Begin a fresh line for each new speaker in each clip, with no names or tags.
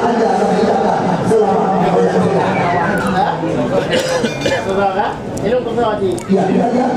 Anda kami ucapkan selamat menyaksikan.
Saudara, ini untuk Haji.
Ya, ini yang yang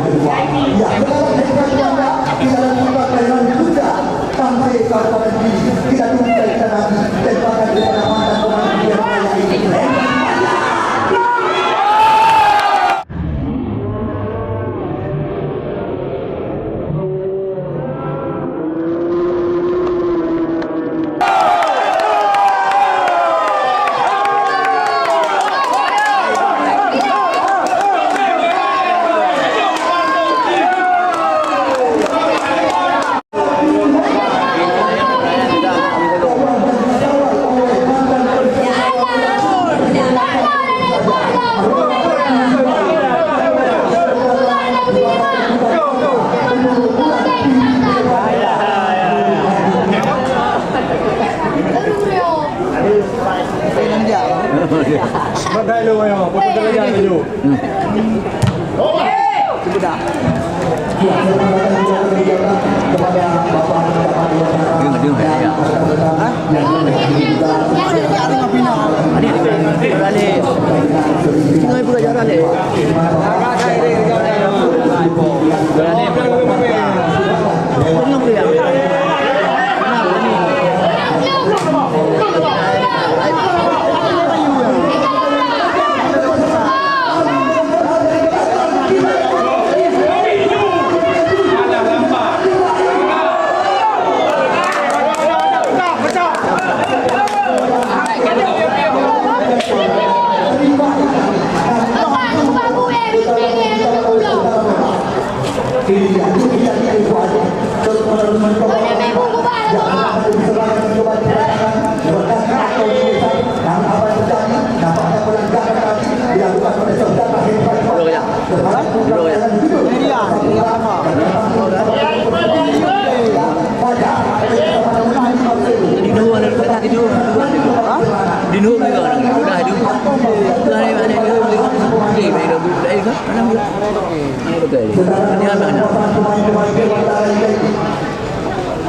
kedua. Ya, sekarang kawan-kawan ini kita tunggu kita nanti tembakan daripada mantan pemain Piala Raya ini.
Bagai lu ayo, potong terlayan dulu.
Sudah. Kepada Bapak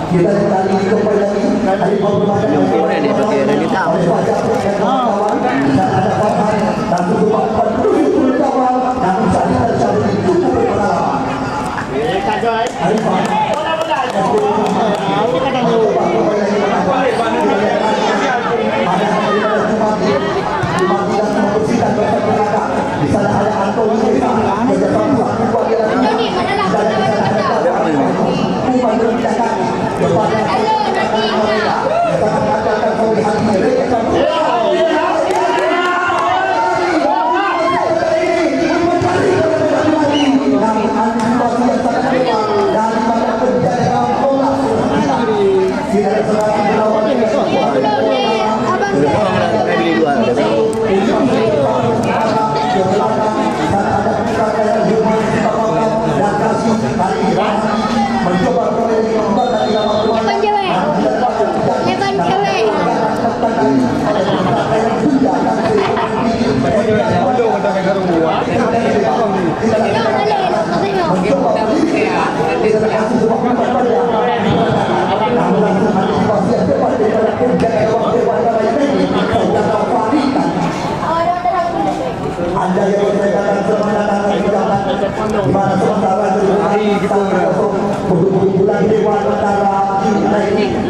kita tadi kembali lagi hari pembuatan ini pakai ini tahu ada papan dan tutupan itu awal dan saya terjadi cukup berpengalaman hari di sana ada Antoni Anda yang berdekatan semangat di mana sementara hari kita bulan Dewan antara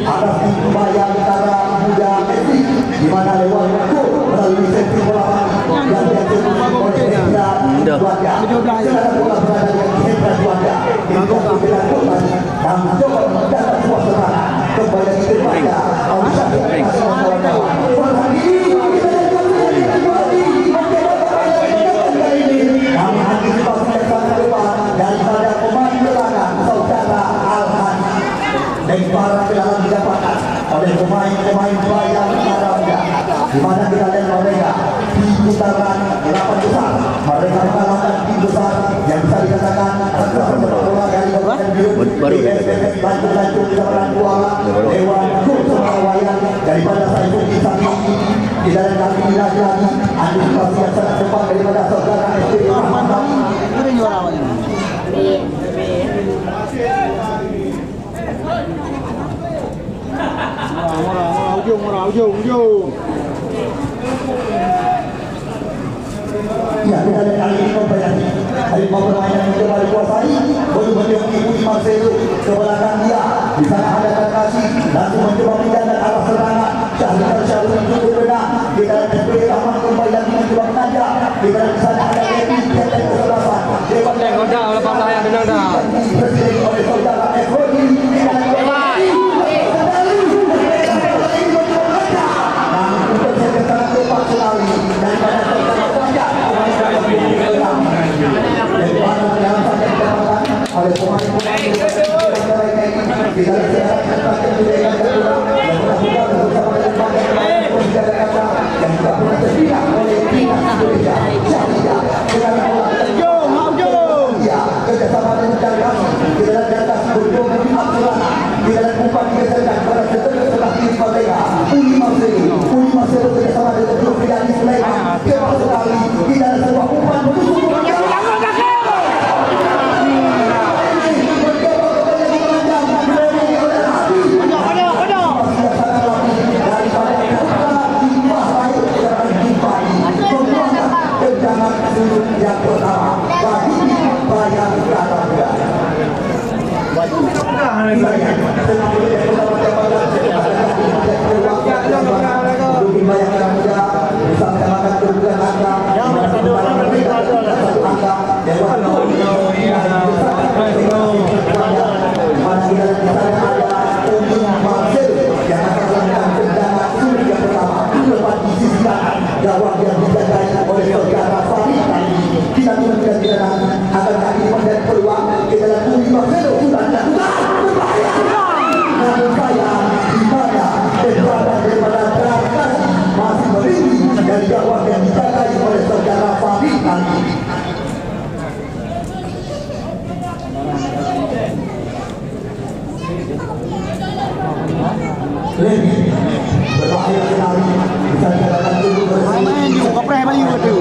atas bayang antara muda di mana lewat melalui sesi bola yang dilakukan oleh Hendra Juanda. Sekarang bola berada di Hendra Juanda. Kita dilakukan dan mencoba mendapat suasana kembali ke pada Ausad. Kami antisipasi kesana depan daripada pemain belakang saudara Alhan dan para pelanggan didapatkan oleh pemain-pemain bayang antara muda di mana kita lihat mereka di putaran 8 besar mereka mengalahkan tim besar yang bisa dikatakan bola dari Kabupaten Biru Bantu di lapangan Kuala Dewan Kursumawayan daripada Saiful Kisami di dalam kami lagi antisipasi yang sangat cepat daripada saudara SPB Rahman. Ini juara awalnya. Ujung. Ya, kita lihat kali ini membayani hari permainan yang coba dikuasai. Baru-baru mengikuti Marcelo ke belakang dia. Di sana ada Kakasi dan sana ada Devi Jateng ke-8.
Yang kodak lepas layar denang dah.
Presiden oleh saudara Efrodi. Yang pertama, bayang Karangga. Gawang yang dijagai oleh saudara Farid kita turunkan di dalam akan kaki dan peluang kita lakukan 5-0 sudah dilakukan berbahaya namun saya di mana tembakan daripada Trankas masih merinding dari gawang yang dijagai oleh saudara Farid tadi. Lebih berbahaya sekali bisa dikatakan dulu
main di kopreh balik waduh.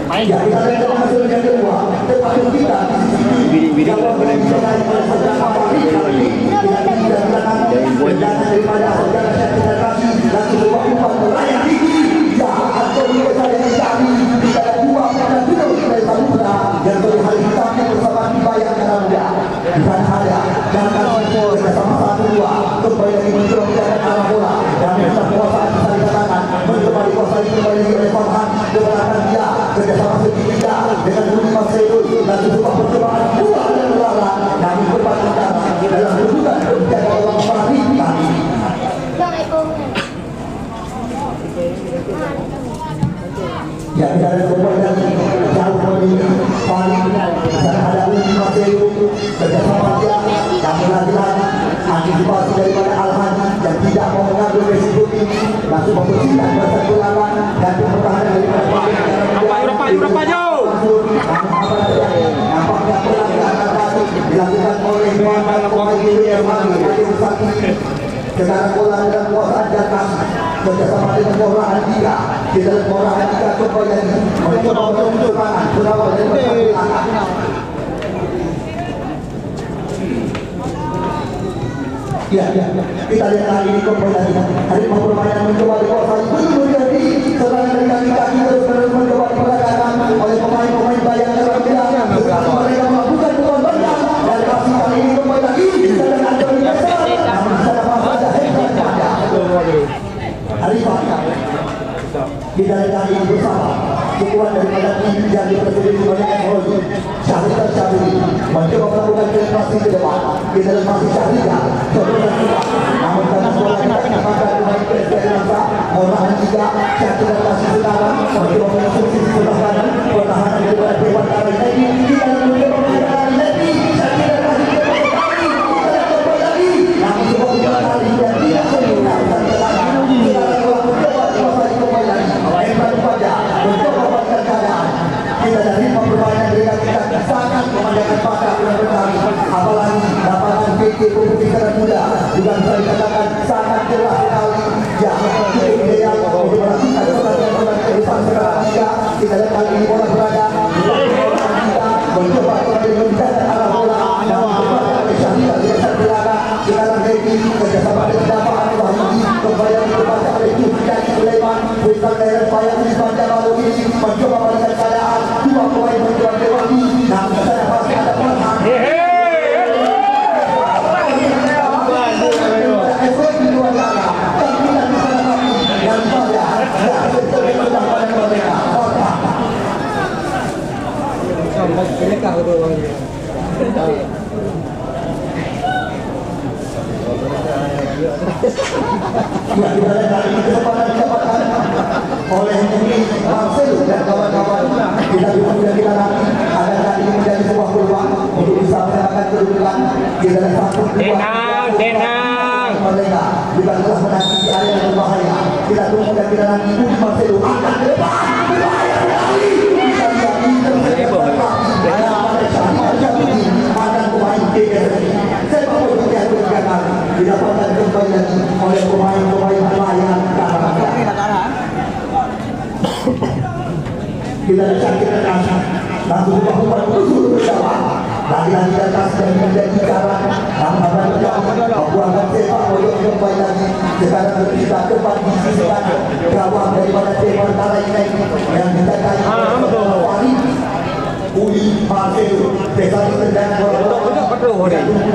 Main
ya kita lihat hasil yang kedua tetapi kita di sini kalau boleh dicari oleh saudara Fahri kali kita tidak mendatangi daripada saudara saya kasih dan sebuah upah melayang tinggi ya atau juga saya dicari tidak ada dua pada dulu dari Samudra yang terlihat hitamnya bersama Bayang Karangga di sana ada dan kasih bersama 1-2 kembali lagi mencoba menjaga arah bola dan bisa kuasaan bisa dikatakan mencoba dikuasai kembali lagi oleh Farhan kebenaran dia kerjasama segitiga dengan Budi Masrul dan sebuah percobaan dua dan Lara kami berpandang dalam kedudukan menjaga orang Fahri kami ya kita ada kembali lagi jauh dari Fahri dan ada Budi Masrul kerjasama dia kami lagi-lagi antisipasi daripada Al-Hadi yang tidak mau mengambil resiko ini langsung membersihkan bersatu lawan dan pertahanan daripada
Berapa jauh?
Nampaknya pelanggaran tadi dilakukan oleh pemain sekarang bola dalam kuasaan Jakarta kerjasama dengan bola Andika di dalam bola Andika kembali lagi mencoba untuk serangan berawal dari belakang. Ya, kita lihat hari ini kembali lagi hari permainan mencoba dikuasai belum terjadi serangan dari kaki-kaki terus mencoba diperagakan oleh pemain-pemain Bayang Karangga mereka melakukan pukulan banyak dan kasih kali ini kembali lagi dan ada besar namun di sana masih ada Hendra pada hari kita lihat ini bersama dukungan daripada tim yang dipercayai oleh Efrodi Syahridah Syahri mencoba melakukan penetrasi ke depan kita lihat masih Syahridah namun karena bola kita maka pemain Esperanza orang juga Syahridah kasih sekarang mencoba menyusun sisi sebelah kanan pertahanan daripada Dewan Karai ini kita mencoba mengejar Leti Syahridah kasih ke depan kita lihat kembali lagi namun sebuah Dewan Karai dan dia sempurna kita dari permainan dengan kita sangat memanjakan mata benar-benar apalagi dapatan PT Publik Muda juga bisa dikatakan sangat jelas sekali ya cukup ideal untuk melakukan pertandingan kehidupan sekarang kita lihat kali ini bola berada mencoba kembali mencetak arah bola dan kembali oleh Syahrial di atas belakang sekarang Devi kerjasama dengan Dapat Wahyudi kembali dibaca oleh Jufian Sulaiman bukan dari Bayang di Bandar Baru ini mencoba melihat keadaan dua pemain mencoba Dewi dan kesana pasti ada Farhan efek di luar sana tapi tidak bisa lagi yang saya terima pada mereka Farhan
Ini kah tu orang ni.
kesempatan didapatkan oleh Marcel dan kawan-kawan kita sudah kita nanti agar kali ini menjadi sebuah peluang untuk bisa menyamakan kedudukan kita dan satu
Tenang.
mereka juga telah menanti di area yang berbahaya kita tunggu dan kita nanti Marcel akan ke depan berbahaya sekali kita lihat di akan pemain sepak bola yang berjalan didapatkan kembali lagi oleh pemain-pemain pelayan kita dicantikkan langsung bahwa usul berjawab lagi-lagi atas dan menjadi cara akan membuatkan sepak bola kembali lagi sekarang kita kembali di sisi gawang daripada sepak bola yang kita kaitkan Uli Marcel Besar tendang bola
Betul ni.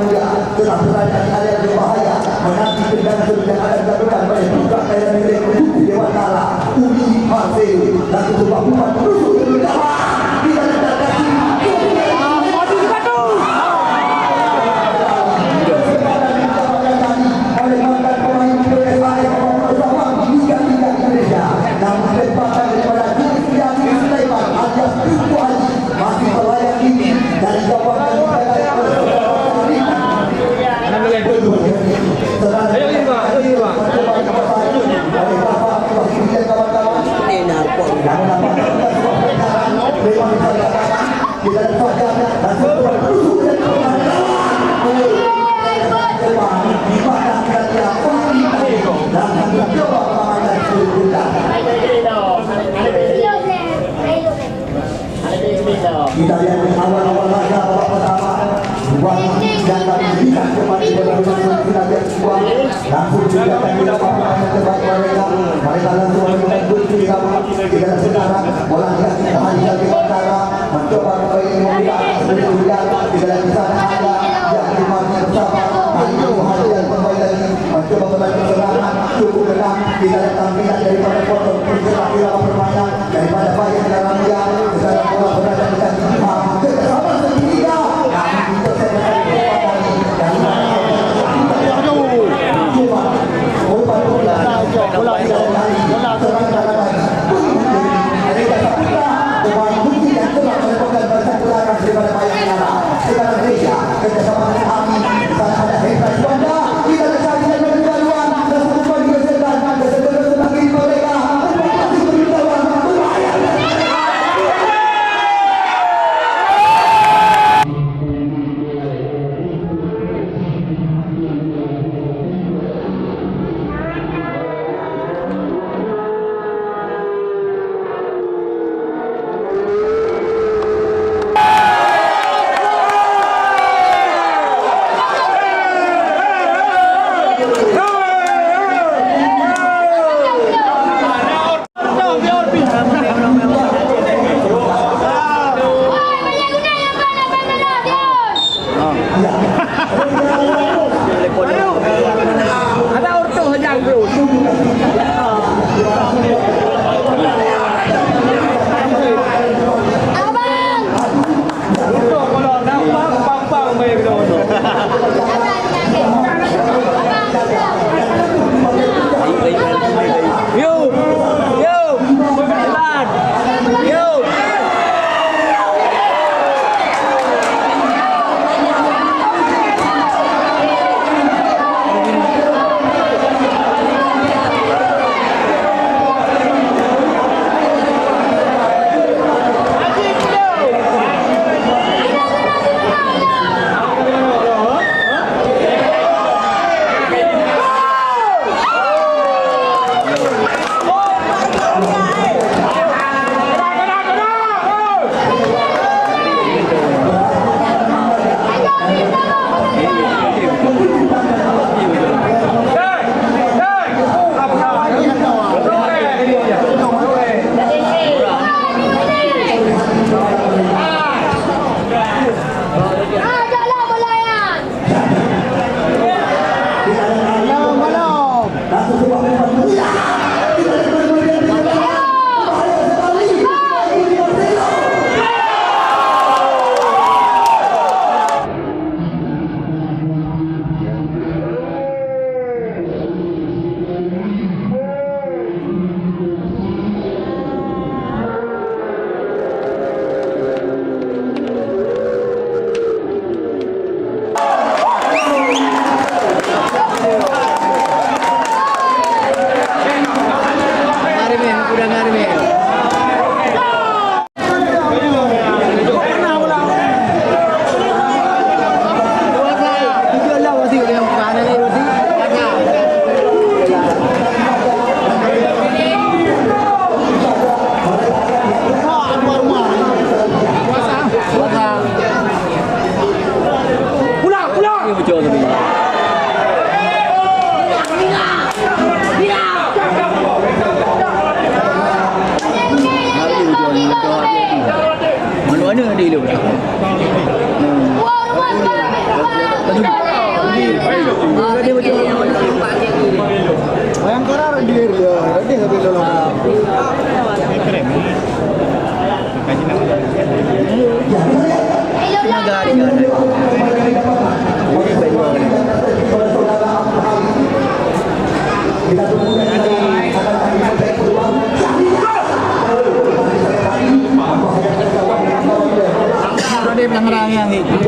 Apa telah berada di area berbahaya menanti tendang yang akan dilakukan oleh buka kaya milik Dewan Tala Uli Marcel dan coba bukan menusuk ke dalam tidak ada kasih oleh mantan pemain PSIS bersama Liga Indonesia namun tembakan daripada Jufian Sulaiman alias Tuku Haji masih melayang ini dari gawang dan kita lihat awal-awal laga babak pertama buat yang kami berikan kepada kita lihat sebuah langsung juga kami dapat pemain terbaik mereka langsung melakukan gol kita sekarang bola kita hanya di antara mencoba kembali membuka sebelum kita lihat di sana ada yang dimana bersama Ayu Hadian kembali lagi mencoba kembali serangan cukup dekat kita lihat tampilan daripada potong pergerakan permainan daripada Bayang dalam dia sekarang bola berada di kaki bersama segitiga
Bayang korar dia dia. Dia habis lolo. Dia pelanggaran yang itu.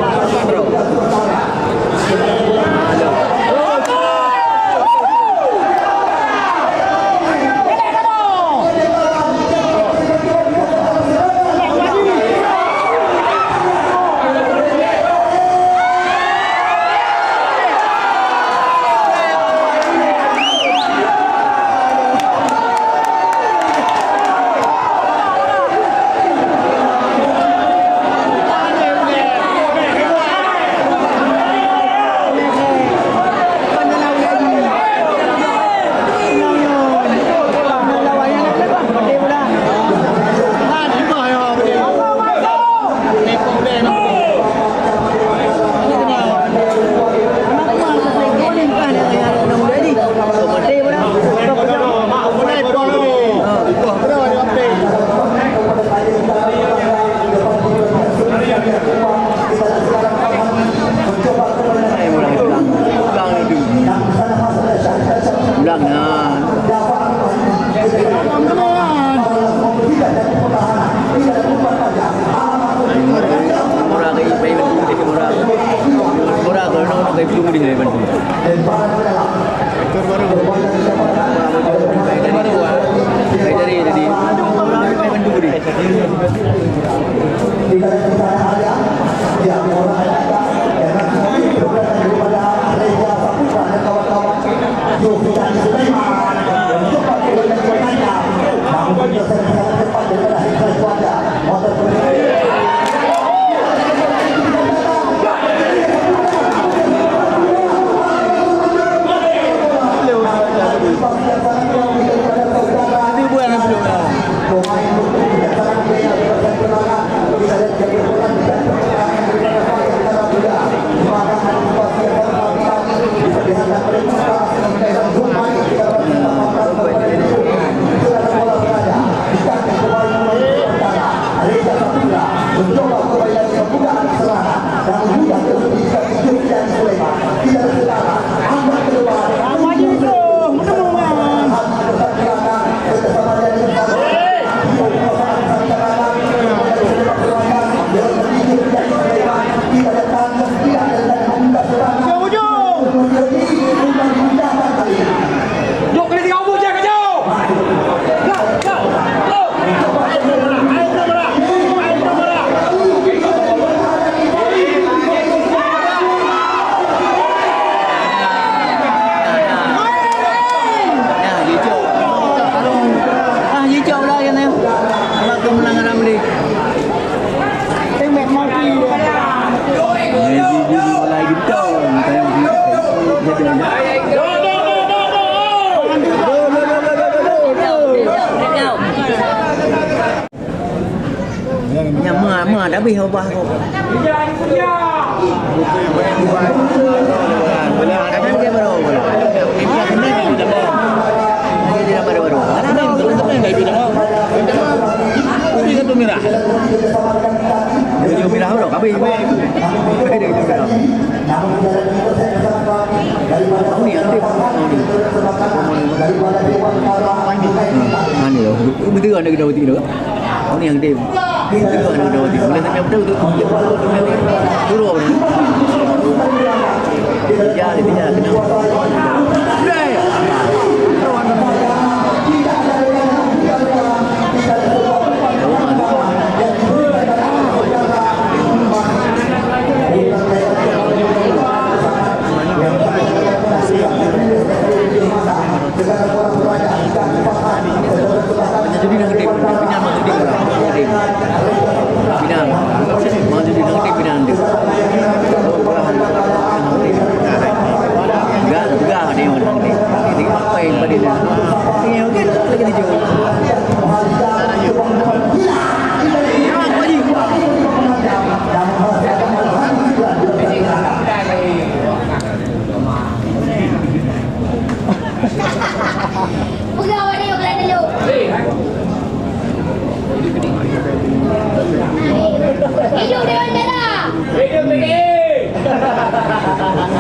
Đã bị hậu quả không?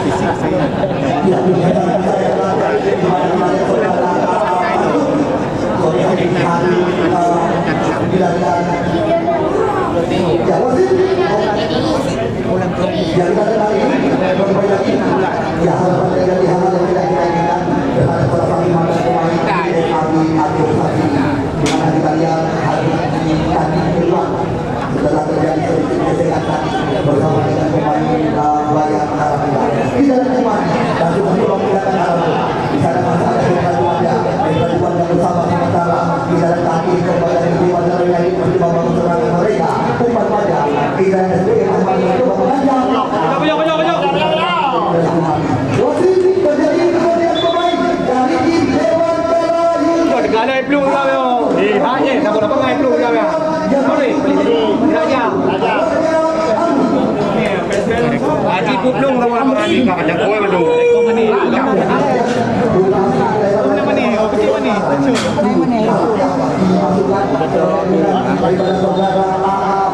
fisik saya.
Setelah terjadi sedikit bersama dengan pemain Bayang Arabia. Kita cuma dan juga belum menggunakan Arabia. Di sana masih ada kedudukan yang bersama sementara di dalam kaki kepada di mana lagi mencoba mengusulkan mereka. Umpan pada kita sendiri akan mencoba mengajar. Wasit terjadi kemudian pemain dari tim Dewan Perayu.
Galai peluk kau yo. Hanya sama dapat ngai peluk kau ya. Sorry, raja. Haji kuplung sama dapat haji kau macam kau betul. Kau mana? Mana ni? Kau pergi mana? Mana?
Daripada saudara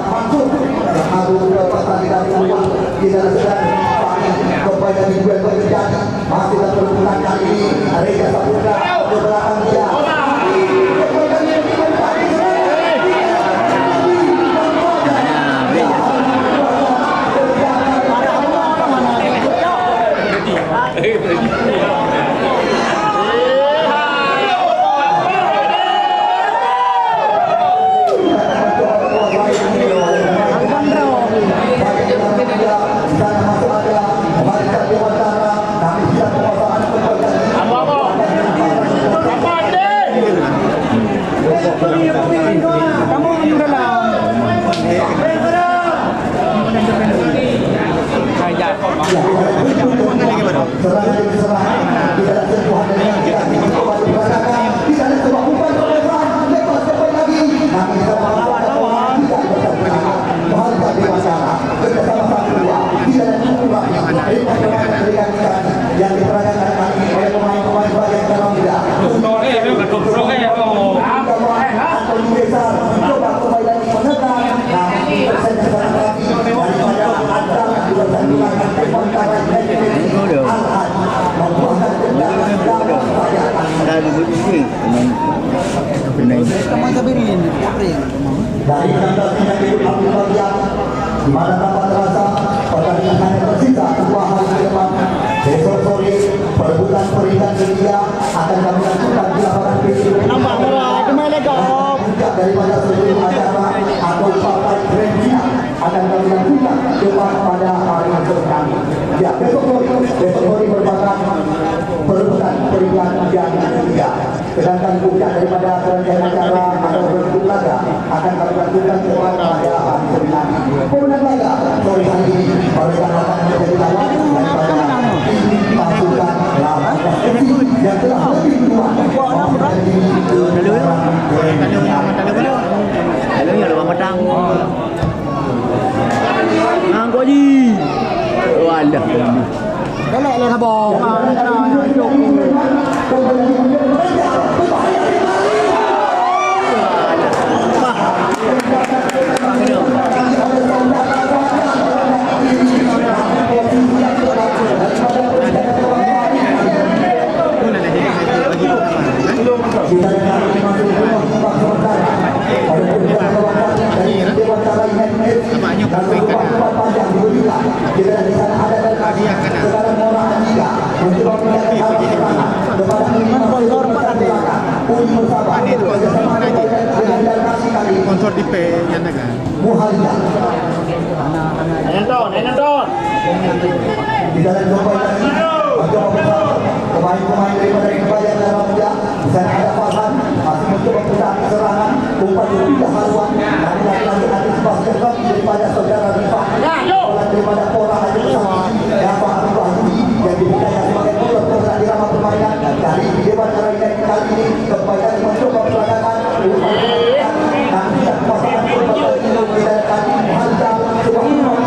Mansur yang harus pertandingan keluar di dalam sedang kepada dijual pekerjaan masih dalam perbulan kali ini Reza Saputra ke belakang dia. Serangan demi serangan tidak sentuhan dengan kita mencoba dirasakan di sana sebuah umpan pembesaran lepas sampai lagi namun di sana lawan tidak bersama menghargai masalah bersama sama dua di sana kurang dari pemain memberikan yang diperagakan kali ini oleh pemain-pemain bagian dalam tidak Antoni Besar mencoba kembali lagi menekan namun persen lagi daripada antara dua sandungan Tepon Karai
Teman sabirin,
dari kandang penyakit Abdul Bagian di mana tanpa terasa pertandingan hanya tersisa 2 hari ke depan. Besok sore perebutan peringkat ketiga akan kami lakukan di lapangan PSIS.
nampak merah, kemana kau?
Puncak daripada seluruh acara atau partai Grand Final akan kami lakukan depan pada hari depan. Ya, besok sore merupakan perebutan peringkat yang ketiga. Sedangkan puncak daripada serangkaian acara atau bentuk laga akan kami lakukan depan pada hari sembilan. Pemenang laga sore hari ini mereka akan menjadi lawan daripada tim pasukan lawan yang telah lebih duluan menjadi
Hello, ya lupa petang. Nganggo ji. Walah. Kelek le sabong.
Sponsor di P yang naga.
Nonton.
Di dalam pemain-pemain daripada Kebayan dalam muda dan ada Farhan masih mencoba pusat serangan umpan tidak haluan namun lagi-lagi antisipasi keras daripada saudara Rifah daripada Pora Haji Bersama Dafa Arif Wahyudi yang dipercaya sebagai pilot program irama permainan dari Dewan Karaikan kali ini Kebayan mencoba perlawanan umpan namun tidak pasangan berbagai kilo di dalam kaki menghantar sebuah umpan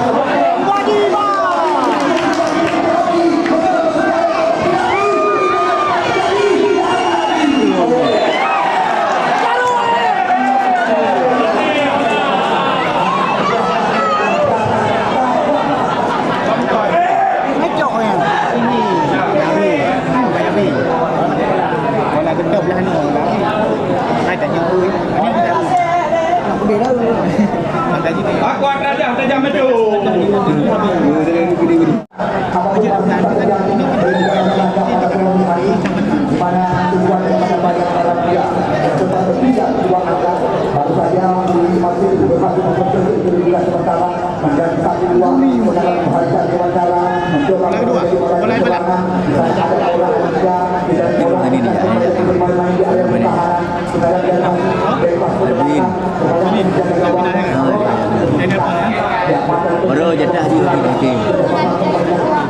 Okey.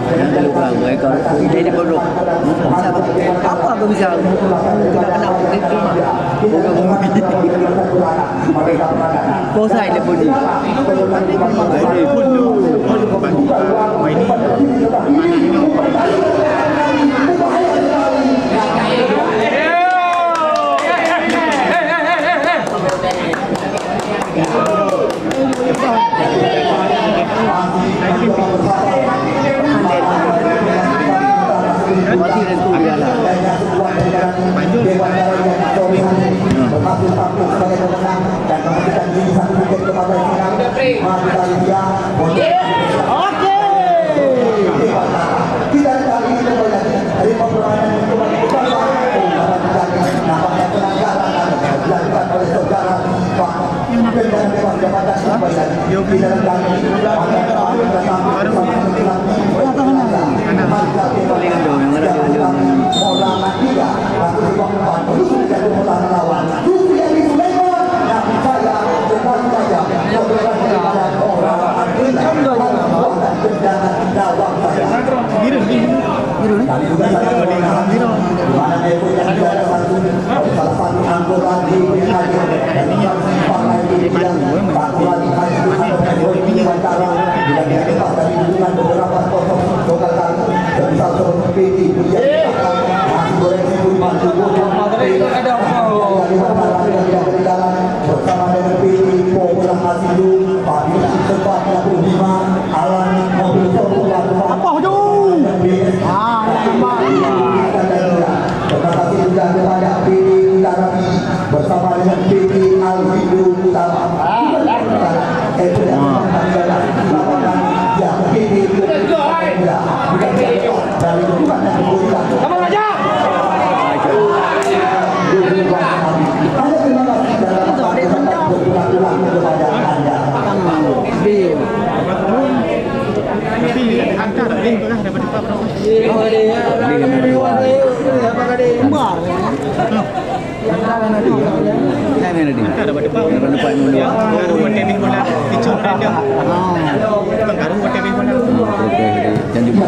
Jangan lupa mereka jadi bodoh. Apa aku bisa? Tidak kena bukti cuma. Kau saya dia budi.
Ini pun tu bagi ini
Mati dan tu dia lah.
Apa tu? Ah, nampak.
Terima kasih juga kepada PD Utarabi bersama dengan PD Alwindo Utama. Ya, PD
Kamu aja.
tapi angka tak boleh berah dapat dapat berapa.
Saya mana dia?
Angka dapat dapat.
Orang dapat mulu.
Baru buat TV bola, kicau dia. Baru buat TV bola.
Okey, dan juga.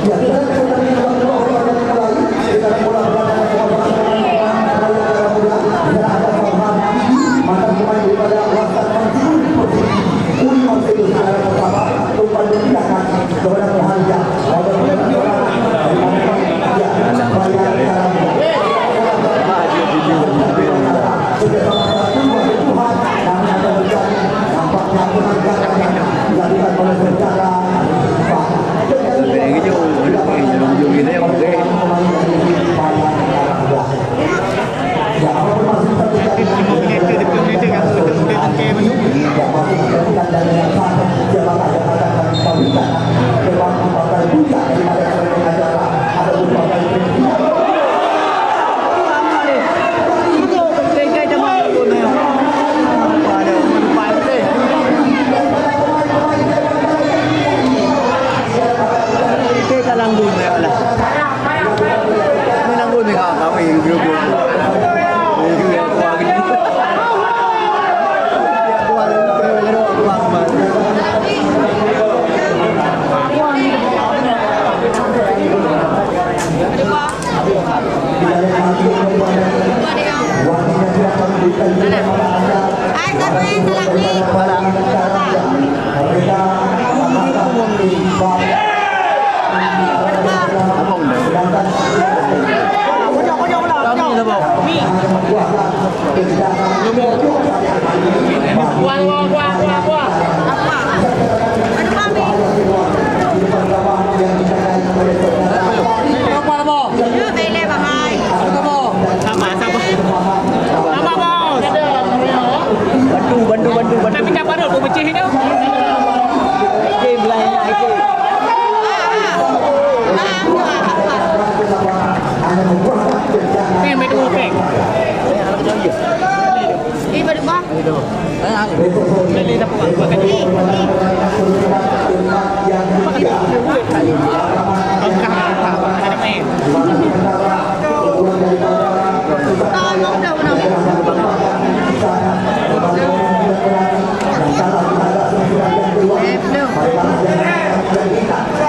Ya, hanya membuat kerjaan.
Peng betul peng.
Berubah.
Beli dah buat kaki. Engkau ada main.
Tolong dah benar.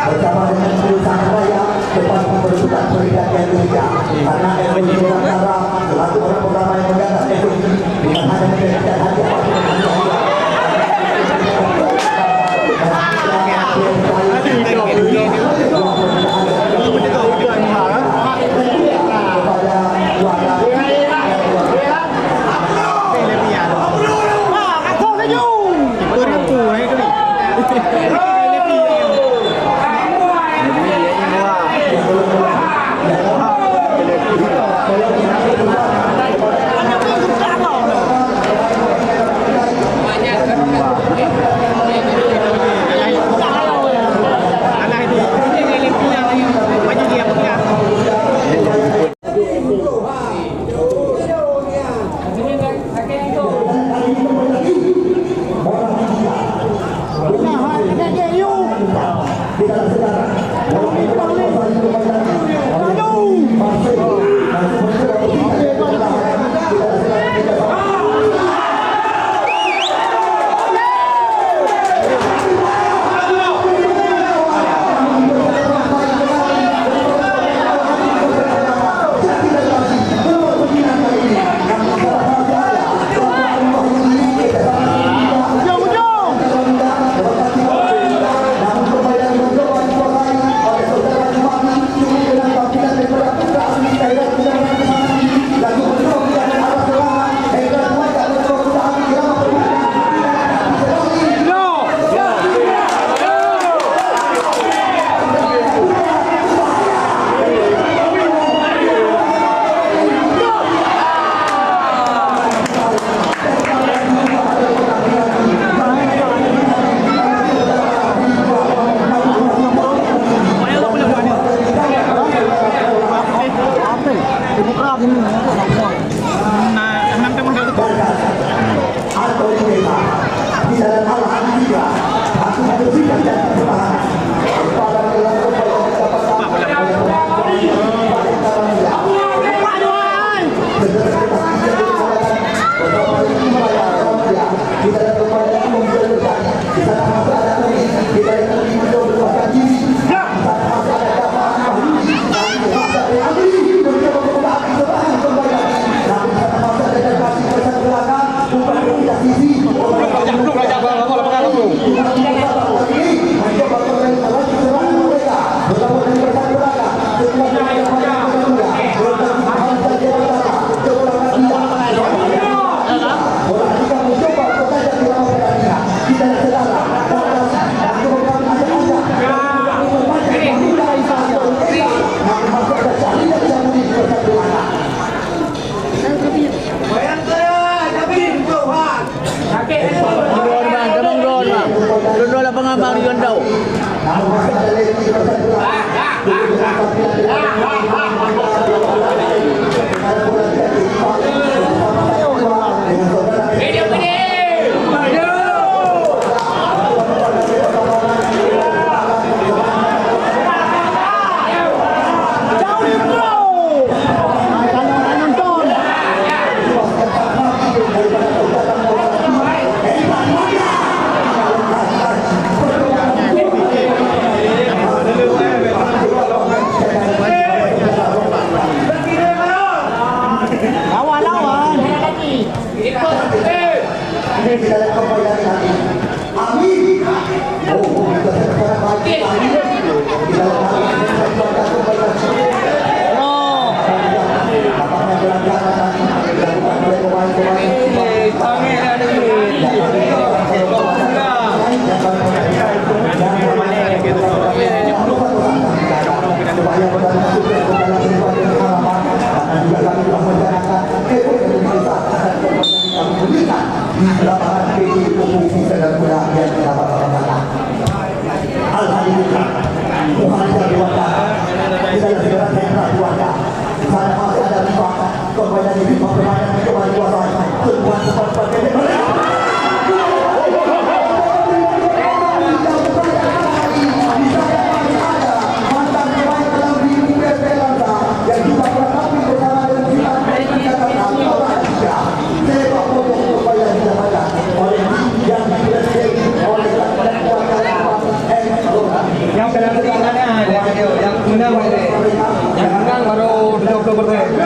Bersama dengan perusahaan raya depan pembentukan perdagangan Indonesia karena ekonomi negara selaku orang pertama yang menggagas ekonomi dengan hanya memberikan hadiah
Abang Rion Dau.
Yang menang baru 20%.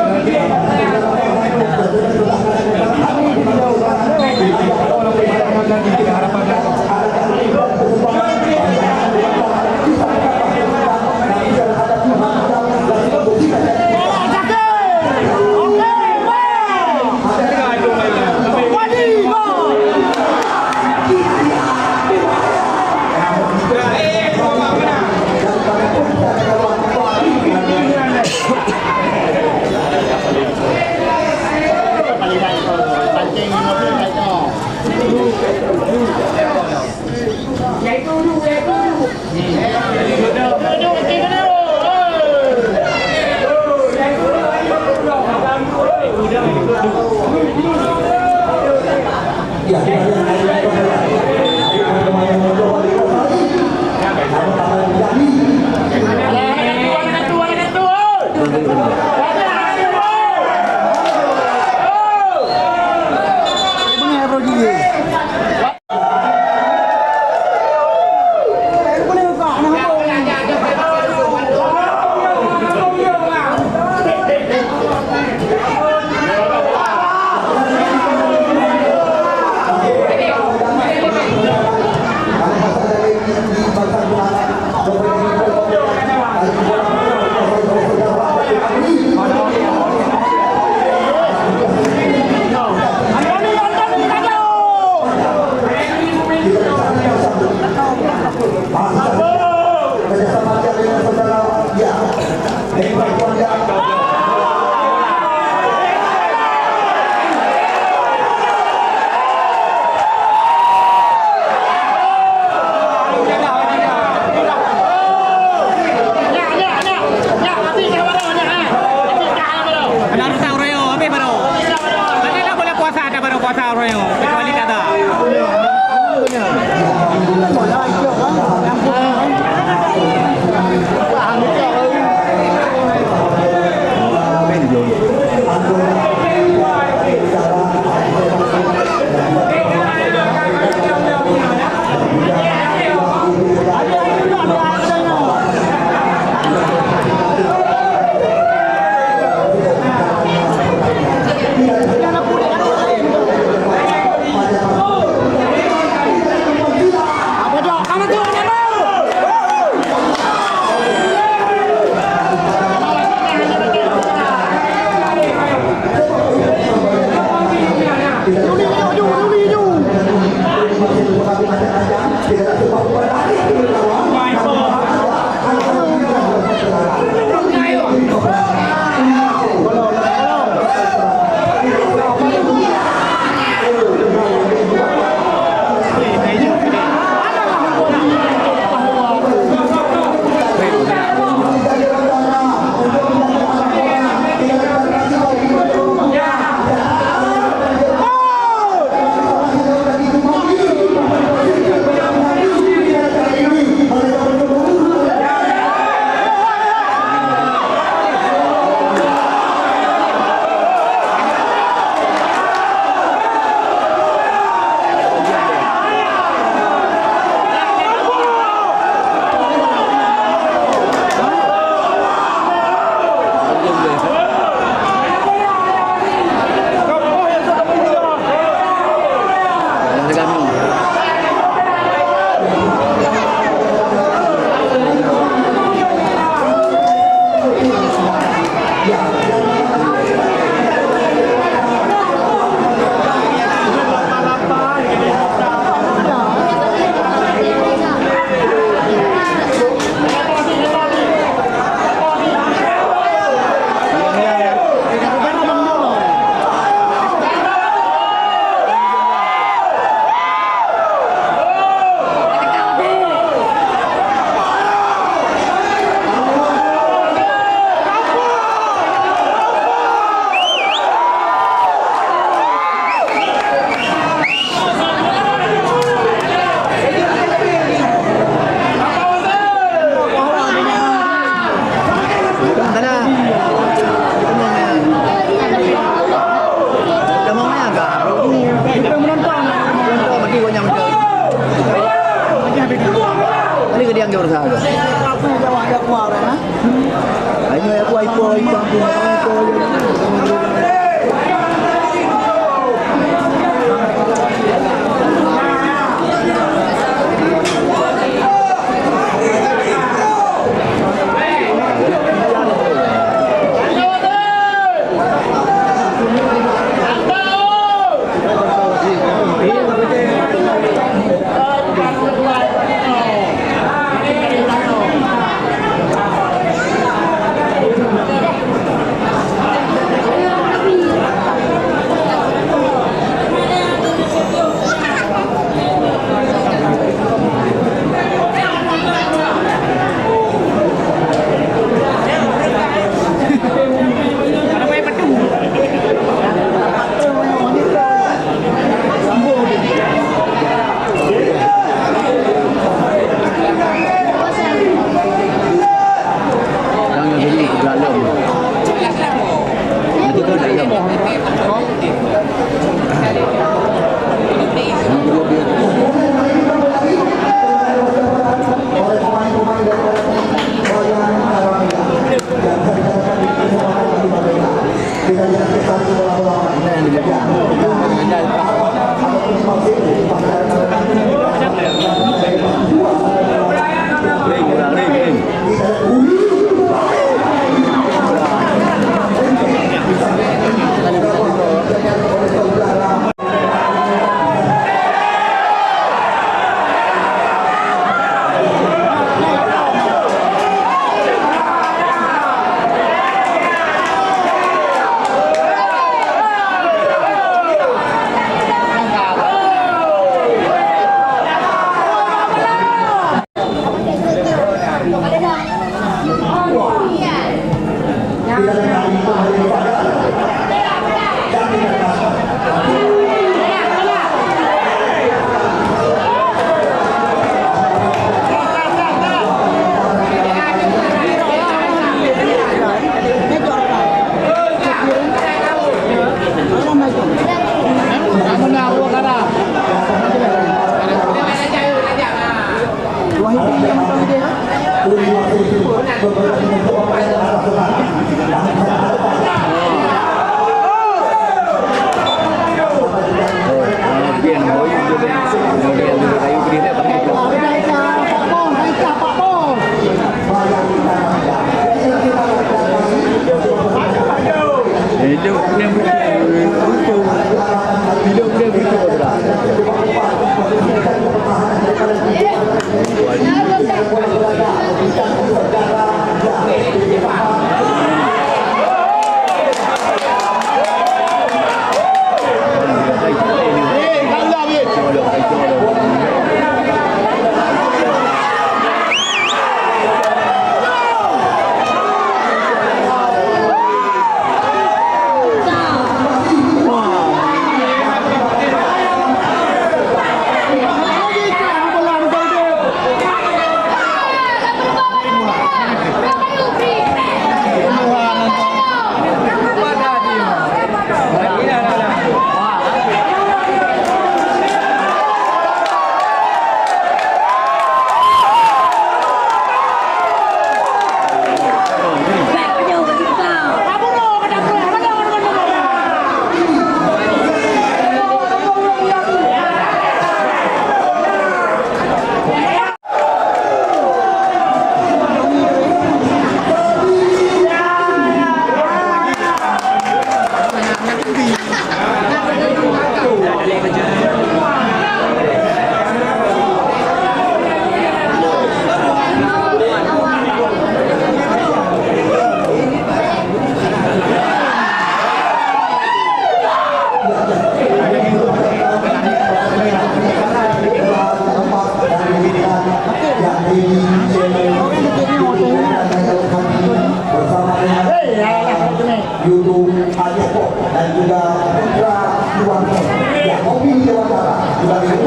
YouTube Adeko dan juga Putra Iwanto ya Hobi Dewantara juga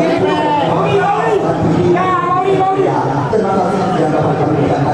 ya terima kasih yang dapat kami berikan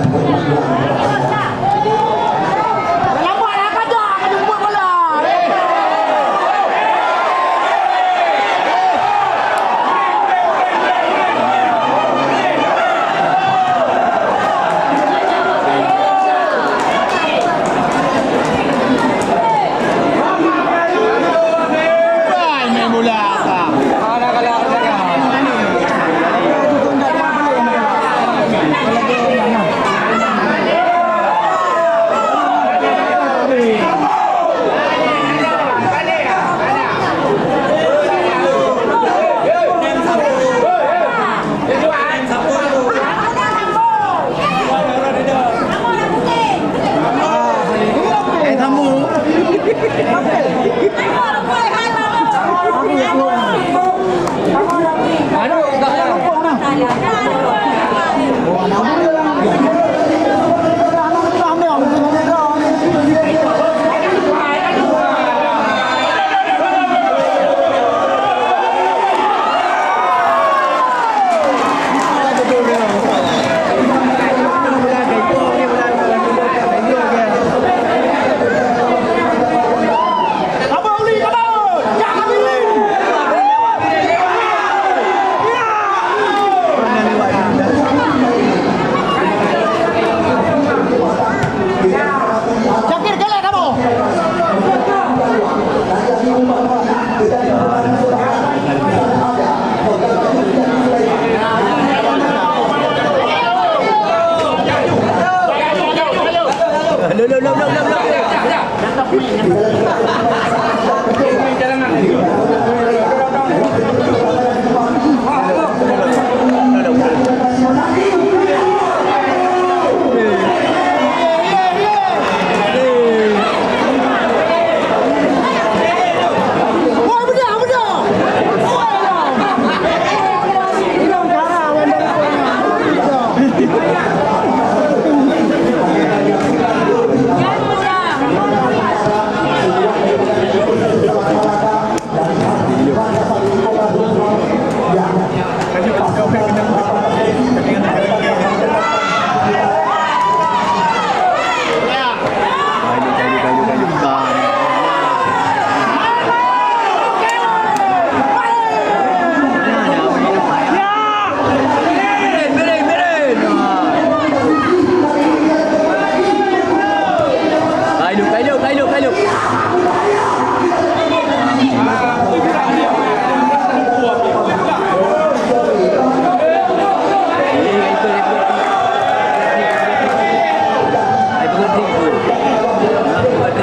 Kailuk.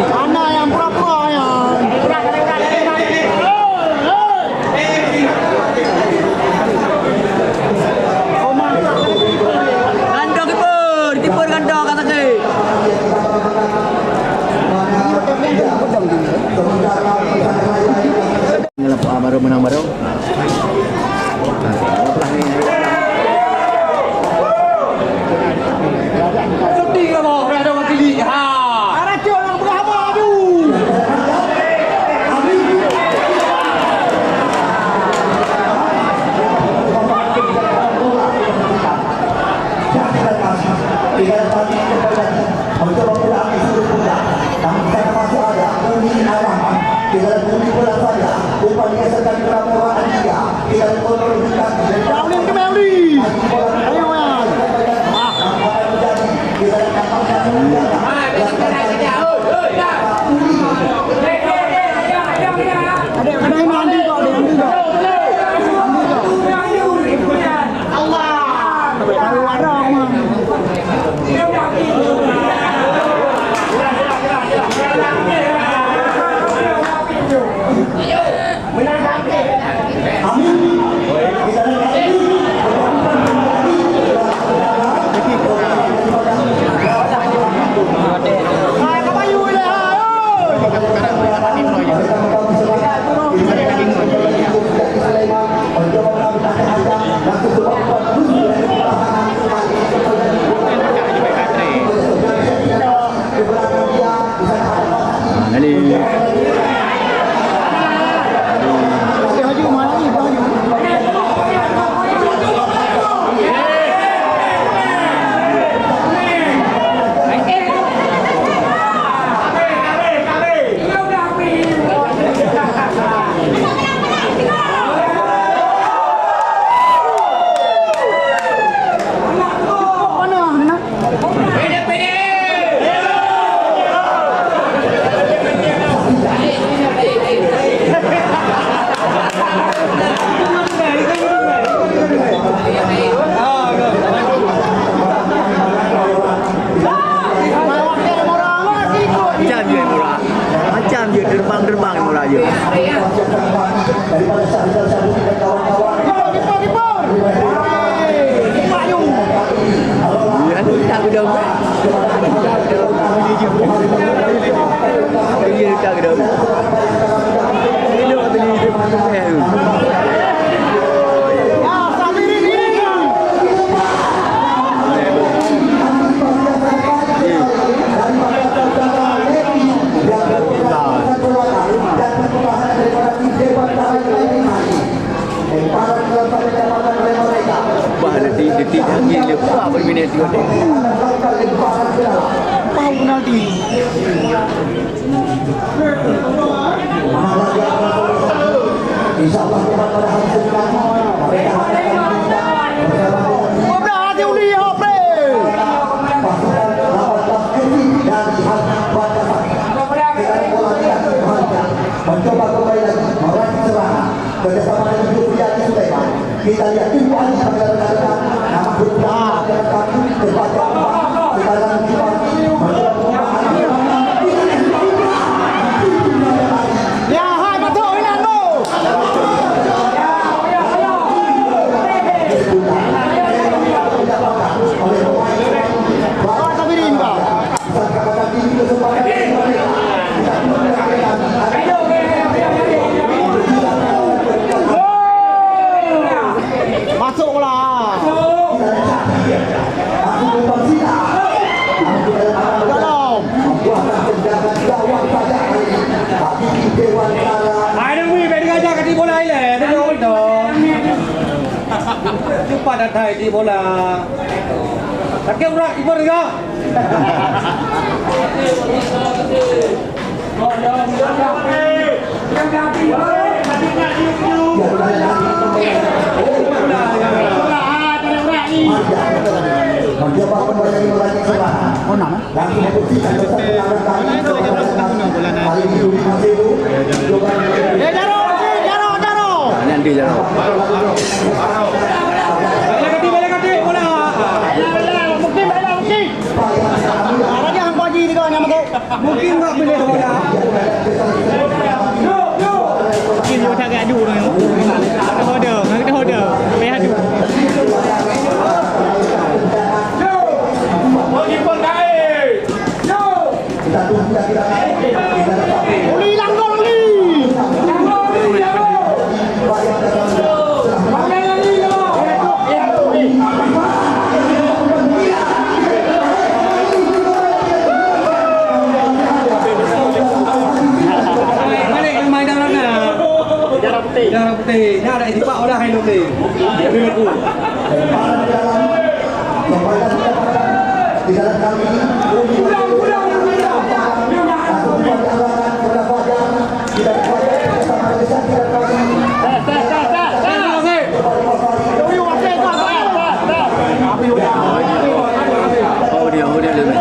Mana yang pura-pura yang?
Gandong kiper gandong kata ke. Baru menang baru.
Sedih ke mau ada wakili. Ha.
Ada orang berapa tu? Jauhin ke Meli. Ayo yang. Ada yang mandi kok, ada yang mandi kok. Allah. Tahu ada mah. Hai, kau bayu le hai. Haji mana ni?
Macam je terbang murah je. Ya, tak gedung. Dia tak gedung. Ini waktu ni dia pakai. Detik lagi lepas berminat tengok ni.
Tahu penalti.
InsyaAllah kita pada hari sekarang mereka
Apa hati uli apa?
mencoba kembali lagi meraih serangan bersama dengan Zulfiqar Sulaiman. Kita lihat itu Ali bergerak nama bergerak kepada sekarang kita
Ya, hai betul ini tu. Kau tak beri kau. Masuklah. Dalam.
Hai dong, wih, beri aja ke bola ini, tengok itu. Cepat datang di bola. Takkan berat, kiper juga.
mencoba kembali meraih serangan.
Oh nama?
Dan membuktikan keterangan
Mungkin tak boleh bola.
Mungkin dia tak adu tu. Kita holder. Payah adu.
Darah putih. Dah ada itipak dah hai ni. Liverpool.
Oh dia lebih.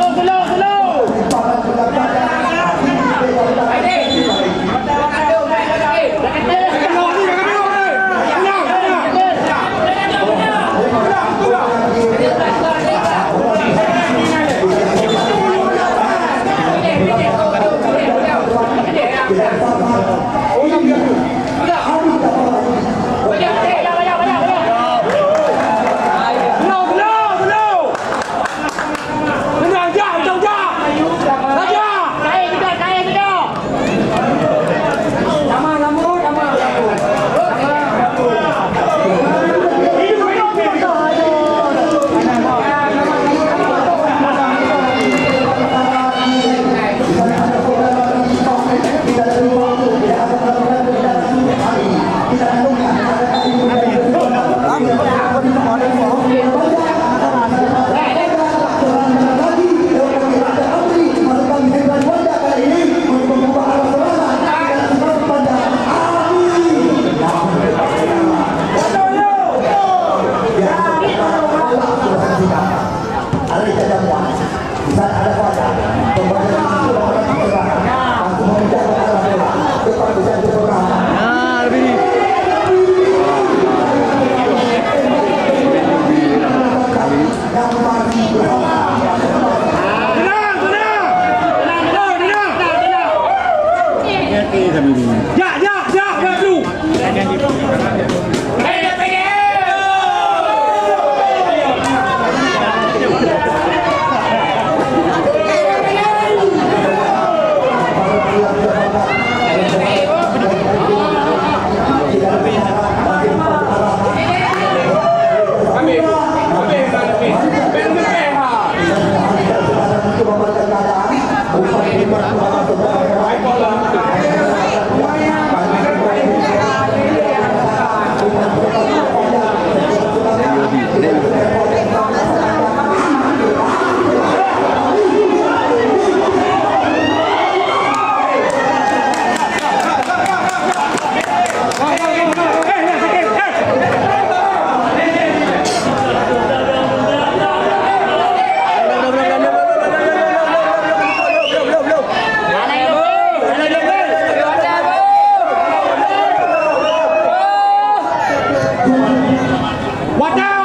Wadah